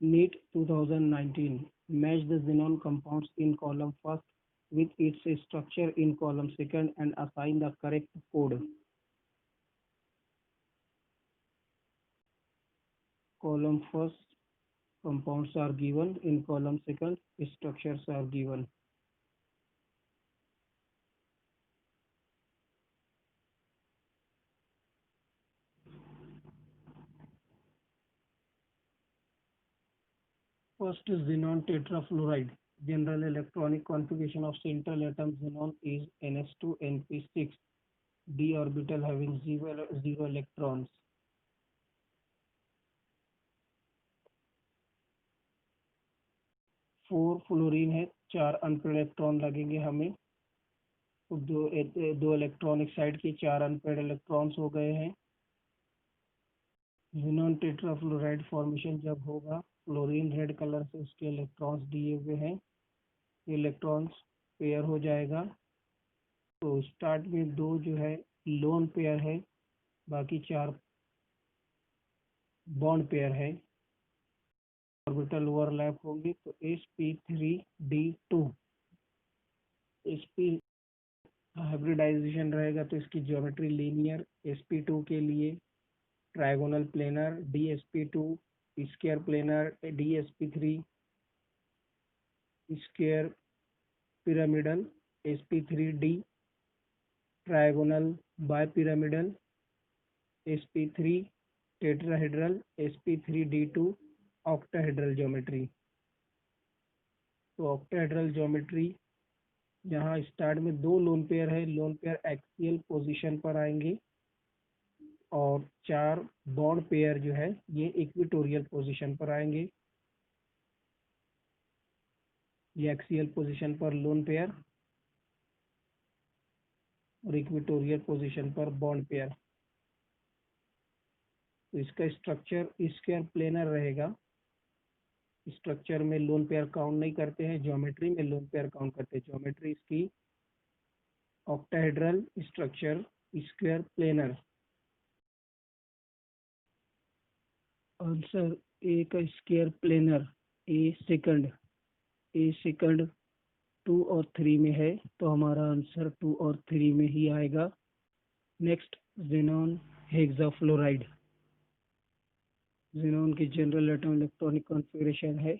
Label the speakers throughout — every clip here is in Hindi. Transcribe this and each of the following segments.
Speaker 1: NEET 2019. Match the xenon compounds in column first with its structure in column second and assign the correct code. Column first compounds are given, in column second structures are given. First is xenon tetrafluoride. General electronic configuration of central atom xenon is ns2np6, d orbital having zero electrons. 4 fluorine है, 4 अनपेड इलेक्ट्रॉन लगेंगे हमें, तो दो इलेक्ट्रॉन एक साइड के, 4 अनपेड इलेक्ट्रॉन्स हो गए हैं। xenon टेट्राफ्लोराइड फॉर्मेशन जब होगा, फ्लोरीन रेड कलर से उसके इलेक्ट्रॉन्स दिए हुए हैं, ये इलेक्ट्रॉन्स पेयर हो जाएगा। तो स्टार्ट में 2 जो है लोन पेयर है, बाकी 4 बॉन्ड पेयर है। ऑर्बिटल ओवरलैप होंगे तो sp3d2, sp हाइब्रिडाइजेशन रहेगा तो इसकी ज्योमेट्री लीनियर, sp2 के लिए trigonal planar, dsp2 square planar, dsp3 square pyramidal, sp3d trigonal bipyramidal, sp3 tetrahedral, sp3d2 octahedral geometry. तो ऑक्टाहेड्रल ज्योमेट्री यहाँ स्टार्ट में 2 लोन पेयर है, लोन पेयर एक्सियल पोजीशन पर आएंगे और 4 बॉन्ड पेयर जो है ये इक्वेटोरियल पोजीशन पर आएंगे। ये एक्सियल पोजीशन पर लोन पेयर और इक्वेटोरियल पोजीशन पर बॉन्ड पेयर। तो इसका स्ट्रक्चर स्क्वायर प्लेनर रहेगा। स्ट्रक्चर में लोन पेयर काउंट नहीं करते हैं, ज्योमेट्री में लोन पेयर काउंट करते हैं। ज्योमेट्री इसकी octahedral structure square planar. Answer A का स्क्वायर प्लेनर, ए सेकंड 2 और 3 में है, तो हमारा आंसर 2 और 3 में ही आएगा। Next xenon hexafluoride. xenon की जनरल एटॉमिक इलेक्ट्रॉनिक कॉन्फ़िगरेशन है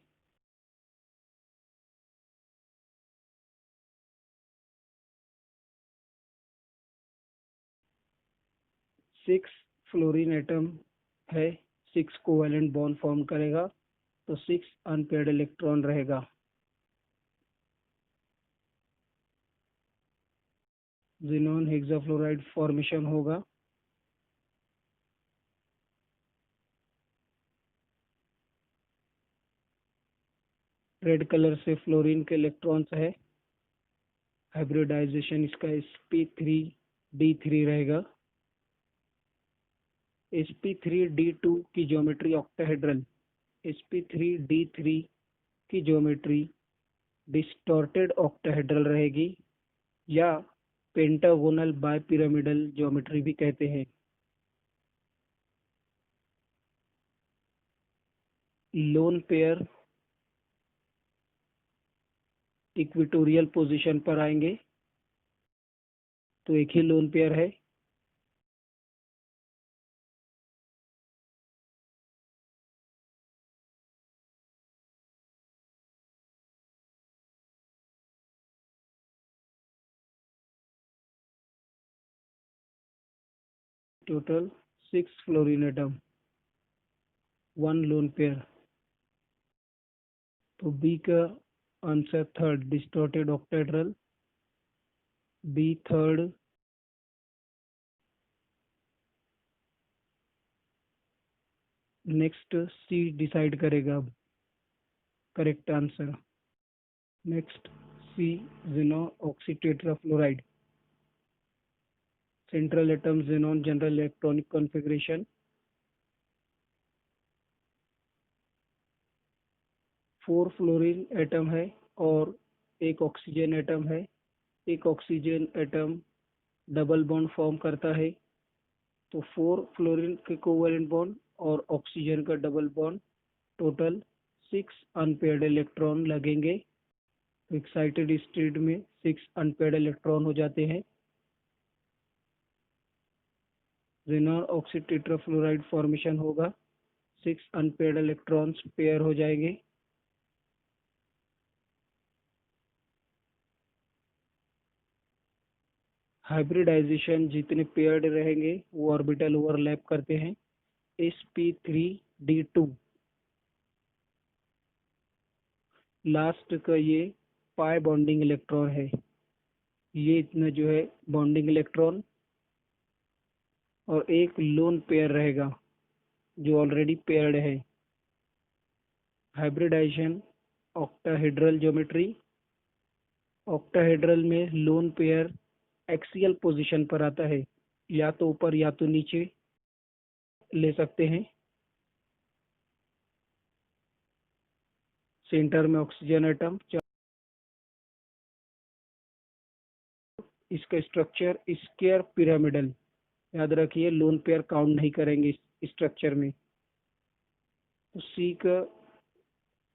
Speaker 1: 6 फ्लोरीन एटम है, 6 कोवेलेंट बॉन्ड फॉर्म करेगा तो 6 अनपेयर्ड इलेक्ट्रॉन रहेगा। xenon हेक्साफ्लोराइड फॉर्मेशन होगा रेड कलर से फ्लोरीन के इलेक्ट्रॉन्स है, हाइब्रिडाइजेशन इसका sp3d3 रहेगा। sp3d2 की ज्योमेट्री ऑक्टाहेड्रल, sp3d3 की ज्योमेट्री डिस्टॉर्टेड ऑक्टाहेड्रल रहेगी या पेंटागोनल बायपिरामिडल ज्योमेट्री भी कहते हैं। लोन पेयर इक्वेटोरियल पोजीशन पर आएंगे तो एक ही लोन पेयर है। Total 6 fluorine atom, 1 lone pair. तो बी का answer third, distorted octahedral, B third. Next C decide करेगा अब correct answer. Next C xenon oxytetrafluoride. Central atom xenon general electronic configuration 4 fluorine atom है और एक ऑक्सीजन एटम है। एक oxygen atom double bond form करता है, तो 4 फ्लोरीन के कोवेलेंट बॉन्ड और ऑक्सीजन का double bond, total 6 unpaired electron लगेंगे। तो एक्साइटेड स्टेट में 6 अनपेयर्ड इलेक्ट्रॉन हो जाते हैं। रेनॉन ऑक्साइड टेट्राफ्लोराइड फॉर्मेशन होगा, 6 अनपेयर्ड इलेक्ट्रॉन्स पेयर हो जाएंगे। हाइब्रिडाइजेशन जितने पेयर्ड रहेंगे वो ऑर्बिटल ओवरलैप करते हैं। sp3d2 लास्ट का ये पाई बॉन्डिंग इलेक्ट्रॉन है। ये इतना जो है बॉन्डिंग इलेक्ट्रॉन और एक लोन पेयर रहेगा जो ऑलरेडी पेयर्ड है। हाइब्रिडाइजेशन ऑक्टाहेड्रल ज्योमेट्री, ऑक्टाहेड्रल में लोन पेयर एक्सियल पोजीशन पर आता है, या तो ऊपर या तो नीचे ले सकते हैं। सेंटर में ऑक्सीजन एटम, इसका स्ट्रक्चर स्क्वायर पिरामिडल। याद रखिए लोन पेयर काउंट नहीं करेंगे इस स्ट्रक्चर में। तो सी का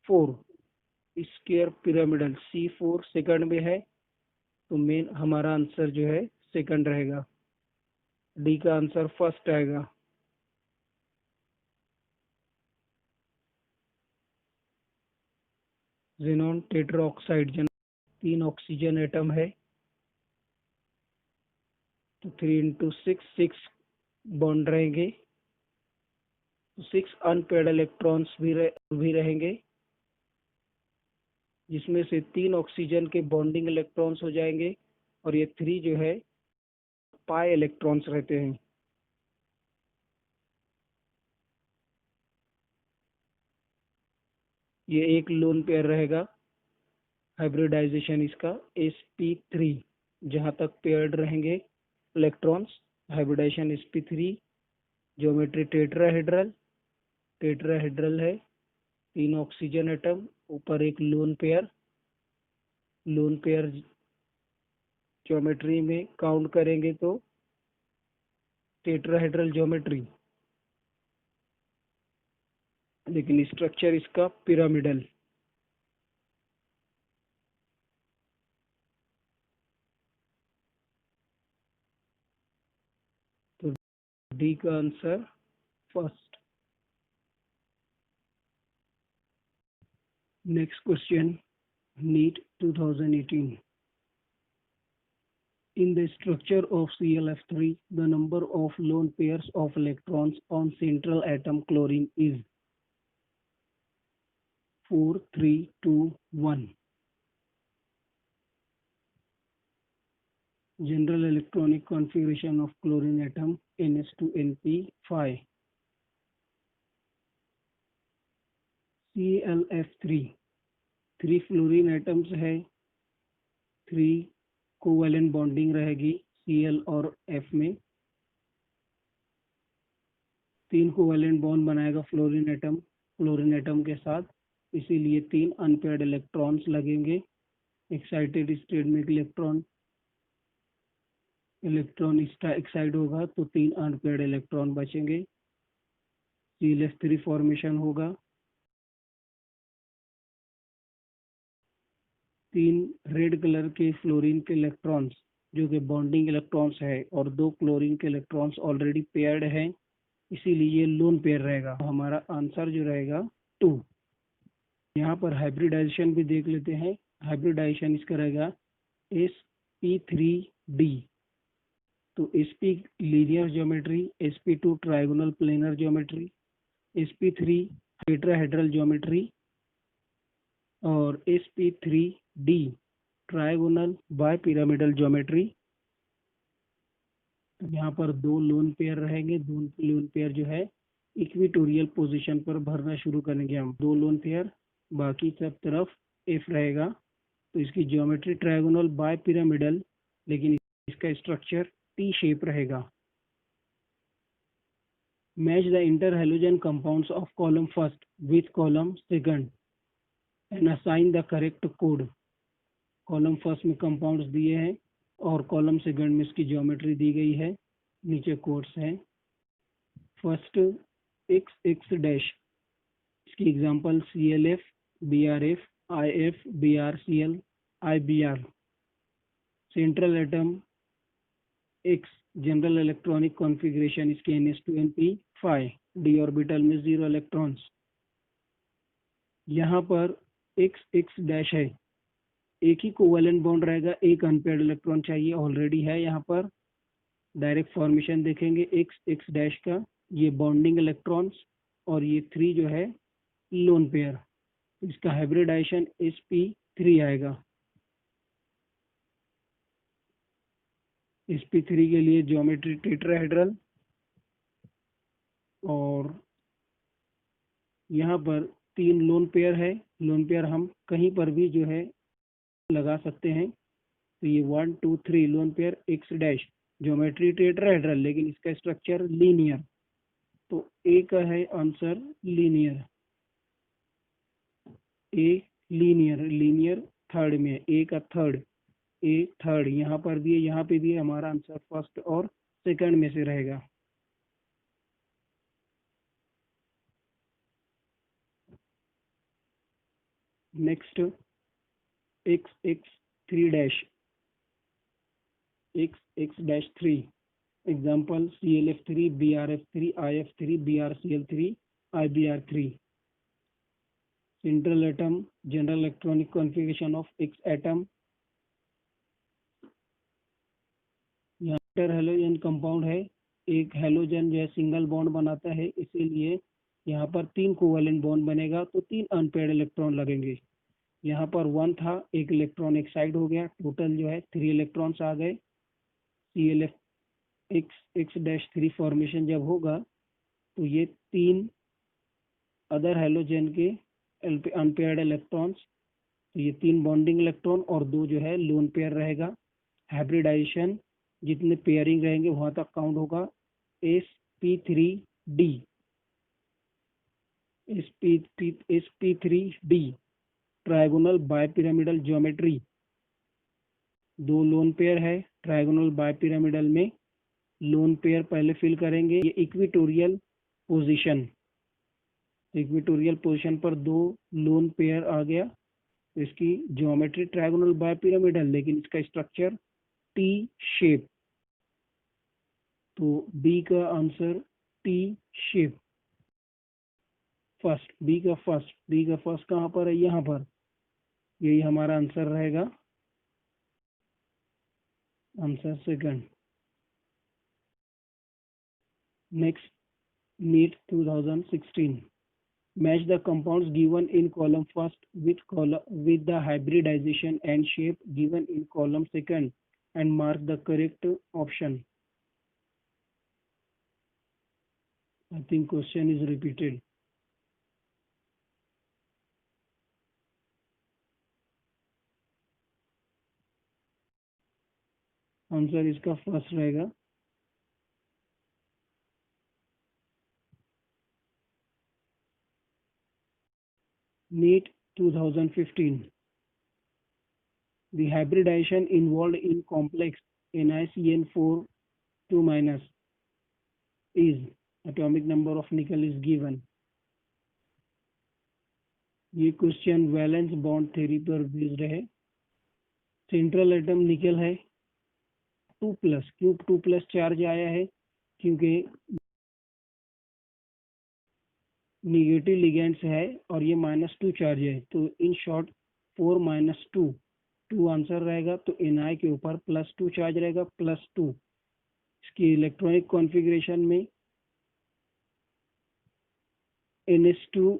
Speaker 1: 4 स्क्वायर पिरामिडल, C4 सेकंड में है, तो मेन हमारा आंसर जो है सेकंड रहेगा। डी का आंसर फर्स्ट आएगा। जेनॉन टेट्राऑक्साइड, 3 ऑक्सीजन एटम है, तो 3 × 6 6 बॉन्ड रहेंगे। तो 6 अनपेयर्ड इलेक्ट्रॉन्स भी रहेंगे, जिसमें से 3 ऑक्सीजन के बॉन्डिंग इलेक्ट्रॉन्स हो जाएंगे और ये 3 जो है पाई इलेक्ट्रॉन्स रहते हैं। ये एक लोन पेयर रहेगा। हाइब्रिडाइजेशन इसका sp3, जहां तक पेयर्ड रहेंगे electrons. Hybridization sp3, geometry tetrahedral, tetrahedral है, 3 ऑक्सीजन एटम, ऊपर एक lone pair. Lone pair geometry में काउंट करेंगे तो टेट्राहेड्रल ज्योमेट्री, लेकिन स्ट्रक्चर इसका पिरामिडल। तो डी का answer first. Next question, NEET 2018. In the structure of ClF3, the number of lone pairs of electrons on central atom chlorine is 4, 3, 2, 1. General electronic configuration of chlorine atom NH2NP5. ClF3, 3 fluorine atoms है, 3 कोवैलेंट बॉन्डिंग रहेगी Cl और F में। 3 कोवैलेंट बॉन्ड बनाएगा फ्लोरीन एटम के साथ, इसीलिए 3 अनपेयर्ड इलेक्ट्रॉन्स लगेंगे। एक्साइटेड स्टेट में इलेक्ट्रॉन एक्साइट होगा तो 3 अनपेयर्ड इलेक्ट्रॉन बचेंगे। ClF3 फॉर्मेशन होगा। 3 रेड कलर के फ्लोरीन के इलेक्ट्रॉन्स जो कि बॉन्डिंग इलेक्ट्रॉन्स है और 2 क्लोरीन के इलेक्ट्रॉन्स ऑलरेडी पेयर्ड हैं, इसीलिए ये लोन पेयर रहेगा। हमारा आंसर जो रहेगा 2। यहाँ पर हाइब्रिडाइजेशन भी देख लेते हैं। हाइब्रिडाइजेशन इसका रहेगा sp3d, तो sp linear geometry, sp2 trigonal planar geometry, sp3 tetrahedral geometry और sp3d trigonal bye pyramidal geometry. यहाँ पर 2 लोन पेयर रहेंगे। 2 लोन पेयर जो है इक्विटोरियल पोजीशन पर भरना शुरू करेंगे हम। 2 लोन पेयर, बाकी सब तरफ F रहेगा। तो इसकी ज्योमेट्री ट्राइगोनल बाय पिरामिडल, लेकिन इसका स्ट्रक्चर टी शेप रहेगा। Match the inter halogen compounds of column first with column second and assign the correct code. Column first में कंपाउंड्स दिए हैं और कॉलम सेकंड में इसकी ज्योमेट्री दी गई है। नीचे कोड्स हैं। फर्स्ट x x डैश, इसकी example ClF, BrF, IF, BrCl, IBr। Central atom X, general electronic configuration इसके NH2np5, d ऑर्बिटल में 0 इलेक्ट्रॉन्स। यहाँ पर X डैश है, एक ही कोवेलेंट बॉन्ड रहेगा, एक अनपेयर्ड इलेक्ट्रॉन चाहिए, ऑलरेडी है। यहाँ पर डायरेक्ट फॉर्मेशन देखेंगे X डैश का, ये बॉन्डिंग इलेक्ट्रॉन्स और ये 3 जो है लोन पेयर। इसका हाइब्रिडाइजेशन sp3 आएगा। sp3 के लिए ज्योमेट्री टेट्राहेड्रल, और यहाँ पर 3 लोन पेयर है। लोन पेयर हम कहीं पर भी जो है लगा सकते हैं। तो ये 1 2 3 lone pair X dash, geometry tetrahedral, लेकिन इसका स्ट्रक्चर लीनियर। तो ए का है answer linear. A linear third में, ए का थर्ड, ए थर्ड यहाँ पर भी है, यहाँ पे भी है। हमारा आंसर फर्स्ट और सेकंड में से रहेगा। Next X3 dash, X dash 3, example ClF3, BrF3, IF3, BrCl3, IBr3। Central atom, general electronic configuration of X atom. यहाँ हेलोजन कंपाउंड है, एक हेलोजन जो है सिंगल बॉन्ड बनाता है, इसीलिए यहाँ पर 3 कोवेलेंट बॉन्ड बनेगा, तो 3 अनपेयर्ड इलेक्ट्रॉन लगेंगे। यहाँ पर 1 था, एक इलेक्ट्रॉन एक साइड हो गया, टोटल जो है 3 इलेक्ट्रॉन्स आ गए। ClF X-3 फॉर्मेशन जब होगा तो ये 3 अदर हेलोजन के अनपेयर्ड इलेक्ट्रॉन्स, तो ये 3 बॉन्डिंग इलेक्ट्रॉन और 2 जो है लोन पेयर रहेगा। हाइब्रिडाइजेशन जितने पेयरिंग रहेंगे वहां तक काउंट होगा। sp3d, sp3d trigonal bipyramidal geometry. 2 loan pair है ट्रायगोनल बायपिरामिडल में, लोन पेयर पहले फिल करेंगे। ये इक्वेटोरियल पोजीशन पर 2 लोन पेयर आ गया, तो इसकी ज्योमेट्री ट्रायगोनल बायपिरामिडल, लेकिन इसका स्ट्रक्चर टी शेप। तो बी का answer T shape, first, B का फर्स्ट कहाँ पर है? यहाँ पर, यही हमारा आंसर रहेगा, answer second. Next, NEET 2016, match the compounds given in column first with the hybridization and shape given in column second and mark the correct option. I think question is repeated. Answer इसका फर्स्ट रहेगा। NEET 2015, the hybridization involved in complex NiCN4 2- is, atomic number of nickel is given. ये क्वेश्चन वैलेंस बॉन्ड थ्योरी पर बेस्ड है। सेंट्रल एटम निकल है 2+, क्यों 2+ चार्ज आया है? क्योंकि निगेटिव लिगेंड्स है और ये -2 चार्ज है, तो इन शॉर्ट 4 - 2 आंसर रहेगा। तो Na के ऊपर +2 चार्ज रहेगा, +2। इसकी इलेक्ट्रॉनिक कॉन्फ़िगरेशन में NH2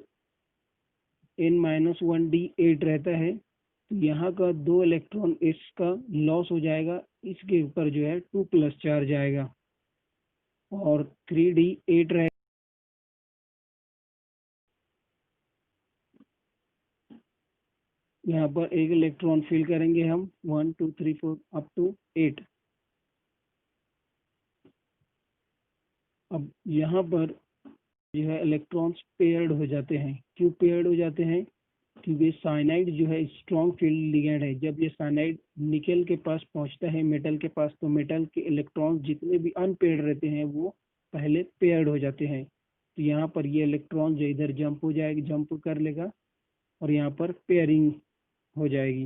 Speaker 1: N-1d8 रहता है, तो यहाँ का 2 इलेक्ट्रॉन इसका लॉस हो जाएगा, इसके ऊपर जो है 2+ चार्ज आएगा और 3d8 रहेगा। यहाँ पर एक इलेक्ट्रॉन फिल करेंगे हम, 1 2 3 4 अप टू 8। अब यहाँ पर जो है इलेक्ट्रॉन्स पेयर्ड हो जाते हैं। क्यों पेयर्ड हो जाते हैं? क्योंकि साइनाइड जो है स्ट्रॉन्ग फील्ड लिगेंड है। जब ये साइनाइड निकल के पास पहुंचता है मेटल के पास, तो मेटल के इलेक्ट्रॉन्स जितने भी अनपेयर्ड रहते हैं वो पहले पेयर्ड हो जाते हैं। तो यहाँ पर ये इलेक्ट्रॉन जो इधर जंप हो जाएगी, जंप कर लेगा और यहाँ पर पेयरिंग हो जाएगी।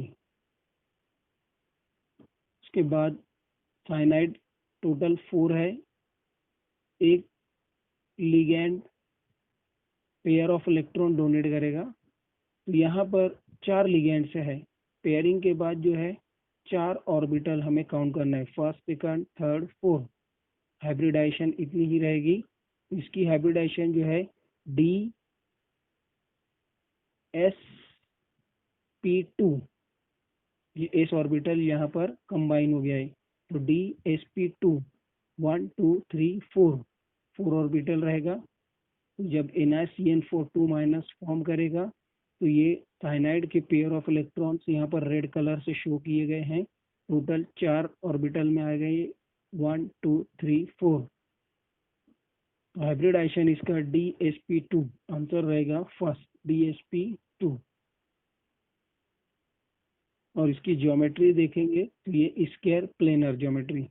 Speaker 1: उसके बाद साइनाइड टोटल 4 है, एक ligand pair of electron donate करेगा। तो यहाँ पर 4 लिगेंड से है, पेयरिंग के बाद जो है 4 ऑर्बिटल हमें काउंट करना है, first, second, third, fourth. Hybridization इतनी ही रहेगी। इसकी हाइब्रिडाइजेशन जो है DsP2, ये s ऑर्बिटल यहाँ पर कंबाइन हो गया है, तो DsP2 1 2 3 4 ऑर्बिटल रहेगा। जब NaCN4 माइनस फॉर्म करेगा तो ये साइनाइड के पेयर ऑफ इलेक्ट्रॉन्स यहाँ पर रेड कलर से शो किए गए हैं। टोटल 4 ऑर्बिटल में आ गए 1 2 3 4। हाइब्रिडाइजेशन इसका DsP2 आंसर रहेगा फर्स्ट, DsP2। और इसकी ज्योमेट्री देखेंगे तो ये स्क्वायर प्लेनर ज्योमेट्री।